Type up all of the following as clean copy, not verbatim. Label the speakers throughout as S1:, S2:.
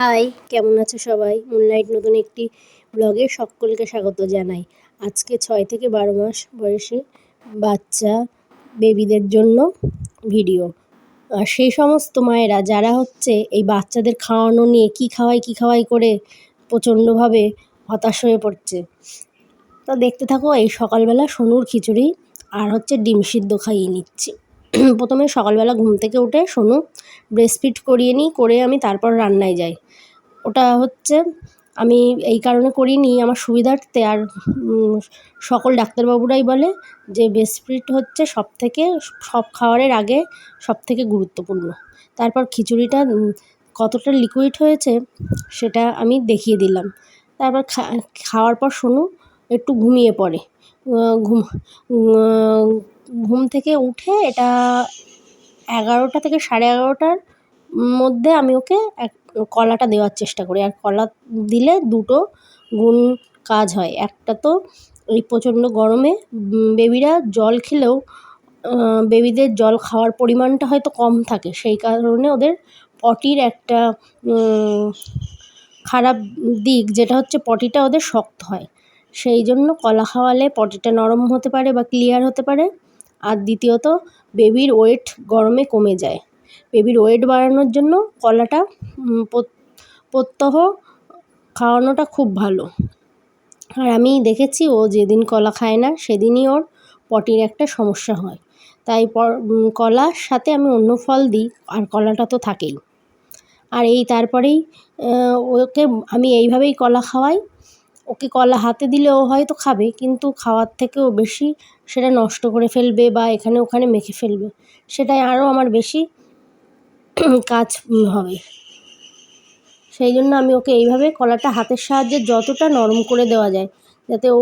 S1: High, কেমন আছো সবাই? মুনলাইট নতুন একটি ব্লগে সকলকে স্বাগত জানাই। আজকে 6 থেকে 12 মাস বয়সী বাচ্চা বেবিদের জন্য ভিডিও। আর সেই সমস্ত মায়েরা যারা এই বাচ্চাদের খাওয়ানো নিয়ে কী খাওয়াই করে প্রচণ্ডভাবে হতাশ হয়ে পড়ছে। তো দেখতে থাকো। এই সকালবেলা সোনুর খিচুড়ি আর ডিম সিদ্ধ খাইয়ে নিচ্ছি। প্রথমে সকালবেলা ঘুম থেকে উঠে সোনু ব্রেস্টফিড করিয়ে নিই, করে আমি তারপর রান্নায় যাই। ওটা আমি এই কারণে করিনি আমার সুবিধার্থে। আর সকল ডাক্তারবাবুরাই বলে যে ব্রেস্টফিড সব খাওয়ারের আগে সবথেকে গুরুত্বপূর্ণ। তারপর খিচুড়িটা কতটা লিকুইড হয়েছে সেটা আমি দেখিয়ে দিলাম। তারপর খাওয়ার পর সোনু একটু ঘুমিয়ে পড়ে। ঘুম থেকে উঠে এটা 11টা থেকে 11:30টার মধ্যে আমি ওকে কলাটা দেওয়ার চেষ্টা করি। আর কলা দিলে দুটো গুণ কাজ হয়। একটা তো এই প্রচণ্ড গরমে বেবিরা জল খেলেও বেবিদের জল খাওয়ার পরিমাণটা হয়তো কম থাকে, সেই কারণে ওদের পটির একটা খারাপ দিক যেটা পটিটা ওদের শক্ত হয়। সেই জন্য কলা খাওয়ালে পটিটা নরম হতে পারে বা ক্লিয়ার হতে পারে। আর দ্বিতীয়ত বেবির ওয়েট গরমে কমে যায়। বেবির ওয়েট বাড়ানোর জন্য কলাটা প্রত্যহ খাওয়ানোটা খুব ভালো। আর আমি দেখেছি ও যেদিন কলা খায় না সেদিনই ওর পটির একটা সমস্যা হয়। তাই কলার সাথে আমি অন্য ফল দিই, আর কলাটা তো থাকেই। আর তারপরেই ওকে আমি এইভাবেই কলা খাওয়াই। ওকে কলা হাতে দিলে ও হয়তো খাবে, কিন্তু খাওয়ার থেকেও বেশি সেটা নষ্ট করে ফেলবে বা এখানে ওখানে মেখে ফেলবে। সেটাই আরও আমার বেশি কাজ হবে। সেই জন্য আমি ওকে এইভাবে কলাটা হাতের সাহায্যে যতটা নরম করে দেওয়া যায়, যাতে ও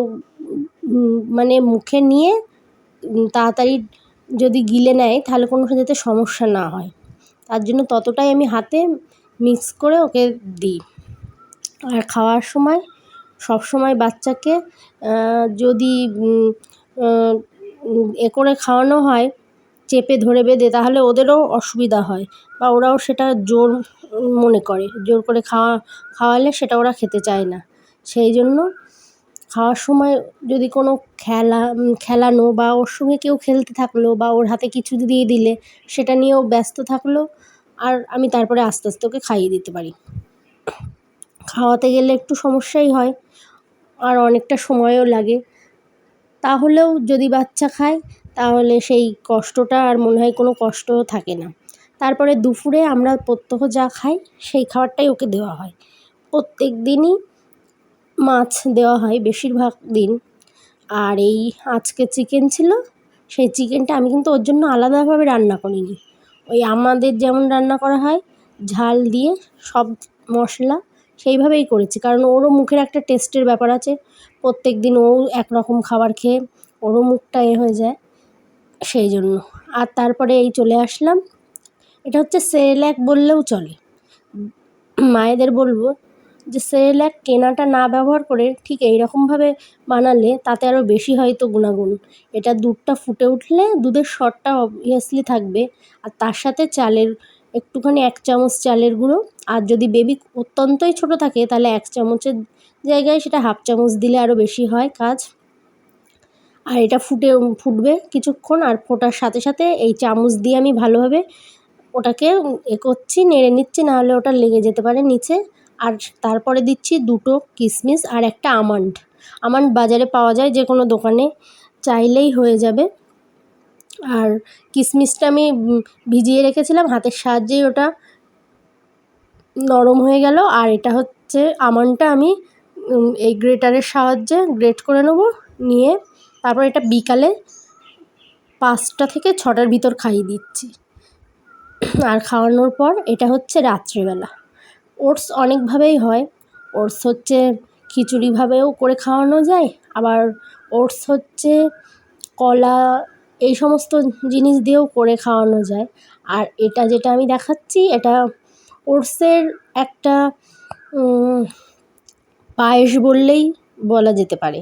S1: মানে মুখে নিয়ে তাড়াতাড়ি যদি গিলে নেয় তাহলে কোনো যাতে সমস্যা না হয়, তার জন্য ততটাই আমি হাতে মিক্স করে ওকে দিই। আর খাওয়ার সময় সবসময় বাচ্চাকে যদি করে খাওয়ানো হয় চেপে ধরে বেঁধে, তাহলে ওদেরও অসুবিধা হয় বা ওরাও সেটা জোর মনে করে। জোর করে খাওয়ালে সেটা ওরা খেতে চায় না। সেই জন্য খাওয়ার সময় যদি কোনো খেলানো বা ওর সঙ্গে কেউ খেলতে থাকলো বা ওর হাতে কিছু দিয়ে দিলে সেটা নিয়েও ব্যস্ত থাকলো, আর আমি তারপরে আস্তে আস্তে ওকে খাইয়ে দিতে পারি। খাওয়াতে গেলে একটু সমস্যাই হয় আর অনেকটা সময়ও লাগে। তাহলেও যদি বাচ্চা খায় তাহলে সেই কষ্টটা আর মনে হয় কোনো কষ্টও থাকে না। তারপরে দুপুরে আমরা প্রত্যহ যা খাই সেই খাবারটাই ওকে দেওয়া হয়। প্রত্যেক দিনই মাছ দেওয়া হয় বেশিরভাগ দিন। আর আজকে চিকেন ছিল, সেই চিকেনটা আমি কিন্তু ওর জন্য আলাদাভাবে রান্না করিনি। আমাদের যেমন রান্না করা হয় ঝাল দিয়ে সব মশলা, সেইভাবেই করেছি। কারণ ওরও মুখের একটা টেস্টের ব্যাপার আছে। প্রত্যেক দিন ও একরকম খাবার খেয়ে ওরও মুখটা হয়ে যায়, সেই জন্য। আর তারপরে চলে আসলাম। এটা সেরেল্যাক বললেও চলে। মায়েদের বলবো যে সেরেল্যাক কেনাটা না ব্যবহার করে ঠিক এইরকমভাবে বানালে তাতে আরও বেশি হয়তো গুণাগুণ। এটা দুধটা ফুটে উঠলে দুধের স্বরটা অবভিয়াসলি থাকবে, আর তার সাথে একটুখানি 1 চামচ চালের গুঁড়ো। আর যদি বেবি অত্যন্তই ছোটো থাকে তাহলে 1 চামচের জায়গায় সেটা 1/2 চামচ দিলে আরও বেশি হয় কাজ। আর এটা ফুটবে কিছুক্ষণ, আর ফোটার সাথে সাথে এই চামচ দিয়ে আমি ভালোভাবে ওটাকে করছি, নেড়ে নিচ্ছি, নাহলে ওটা লেগে যেতে পারে নিচে। আর তারপরে দিচ্ছি 2টো কিশমিশ আর একটা আমন্ড। বাজারে পাওয়া যায় যে কোনো দোকানে, চাইলেই হয়ে যাবে। আর কিশমিশটা আমি ভিজিয়ে রেখেছিলাম, হাতের সাহায্যেই ওটা নরম হয়ে গেল। আর এটা আমন্ডটা আমি এই গ্রেটারের সাহায্যে গ্রেট করে নেব। নিয়ে তারপর এটা বিকালে 5টা থেকে 6টার ভিতর খাইয়ে দিচ্ছি। আর খাওয়ানোর পর এটা রাত্রিবেলা। ওটস অনেকভাবেই হয়। ওটস খিচুড়িভাবেও করে খাওয়ানো যায়, আবার ওটস কলা এই সমস্ত জিনিস দিয়েও করে খাওয়ানো যায়। আর এটা যেটা আমি দেখাচ্ছি এটা ওটসের একটা পায়েস বললেই বলা যেতে পারে।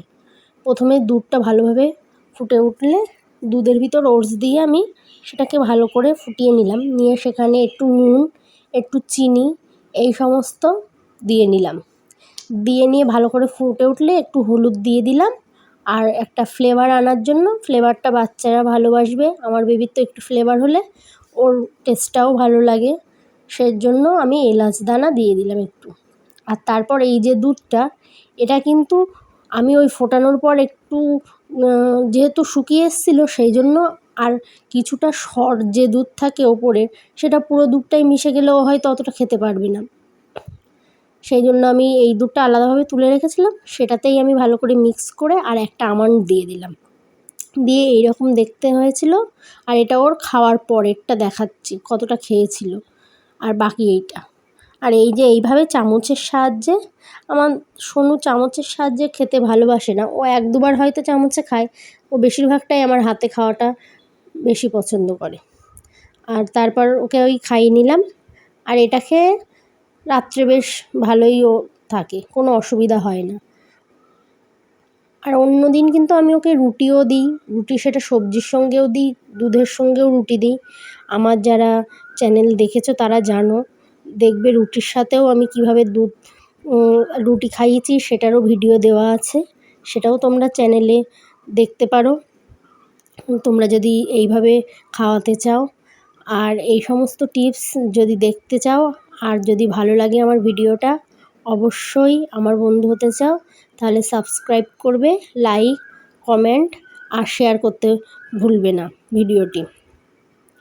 S1: প্রথমে দুধটা ভালোভাবে ফুটে উঠলে দুধের ভিতর ওটস দিয়ে আমি সেটাকে ভালো করে ফুটিয়ে নিলাম। নিয়ে সেখানে একটু নুন, একটু চিনি, এই সমস্ত দিয়ে নিলাম। দিয়ে নিয়ে ভালো করে ফুটে উঠলে একটু হলুদ দিয়ে দিলাম। আর একটা ফ্লেভার আনার জন্য, ফ্লেভারটা বাচ্চারা ভালোবাসবে, আমার বেবির তো একটু ফ্লেভার হলে ওর টেস্টটাও ভালো লাগে, সেজন্য আমি এলাচ দানা দিয়ে দিলাম একটু। আর তারপর এই যে দুধটা, এটা কিন্তু আমি ওই ফোটানোর পর একটু যেহেতু শুকিয়ে এসেছিলো সেই জন্য আর কিছুটা সর যে দুধ থাকে ওপরের, সেটা পুরো দুধটাই মিশে গেলেও হয়তো অতটা খেতে পারবে না। সেই জন্য আমি এই দুধটা আলাদাভাবে তুলে রেখেছিলাম, সেটাতেই আমি ভালো করে মিক্স করে আর একটা আমন্ড দিয়ে দিলাম। দিয়ে এইরকম দেখতে হয়েছিল। আর এটা ওর খাওয়ার পরেরটা দেখাচ্ছি কতটা খেয়েছিল, আর বাকি এইটা। আর এই যে এইভাবে চামচের সাহায্যে, আমার সোনু চামচের সাহায্যে খেতে ভালোবাসে না, ও 1-2বার হয়তো চামচে খায়, ও বেশিরভাগটাই আমার হাতে খাওয়াটা বেশি পছন্দ করে। আর তারপর ওকে ওই খাইয়ে নিলাম। আর এটা খেয়ে রাত্রে বেশ ভালোই ও থাকে, কোনো অসুবিধা হয় না। আর অন্য দিন কিন্তু আমি ওকে রুটিও দিই, রুটি সেটা সবজির সঙ্গেও দিই, দুধের সঙ্গেও রুটি দিই। আমার যারা চ্যানেল দেখেছো তারা জানো, দেখবে রুটির সাথেও আমি কীভাবে রুটি খাইয়েছি সেটারও ভিডিও দেওয়া আছে, সেটাও তোমরা চ্যানেলে দেখতে পারো তোমরা যদি এইভাবে খাওয়াতে চাও। আর এই সমস্ত টিপস যদি দেখতে চাও আর যদি ভালো লাগে আমার ভিডিওটা, অবশ্যই আমার বন্ধু হতে চাও তাহলে সাবস্ক্রাইব করবে, লাইক, কমেন্ট আর শেয়ার করতে ভুলবে না ভিডিওটি।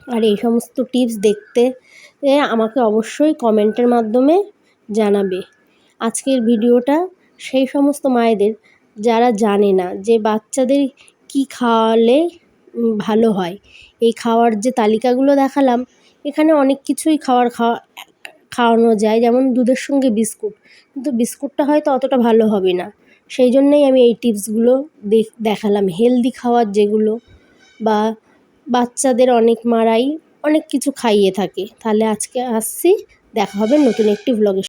S1: আর এই সমস্ত টিপস দেখতে আমাকে অবশ্যই কমেন্টের মাধ্যমে জানাবে। আজকের ভিডিওটা সেই সমস্ত মায়েদের যারা জানে না যে বাচ্চাদের কি খাওয়ালে ভালো হয়। এই খাওয়ার যে তালিকাগুলো দেখালাম, এখানে অনেক কিছুই খাওয়ানো যায়, যেমন দুধের সঙ্গে বিস্কুট, কিন্তু বিস্কুটটা হয়তো অতটা ভালো হবে না। সেই জন্যই আমি এই টিপসগুলো দেখালাম, হেলদি খাওয়ার যেগুলো, বা বাচ্চাদের অনেক মারাই অনেক কিছু খাইয়ে থাকে। তাহলে আজকে আসছি, দেখা হবে নতুন একটি ব্লগে।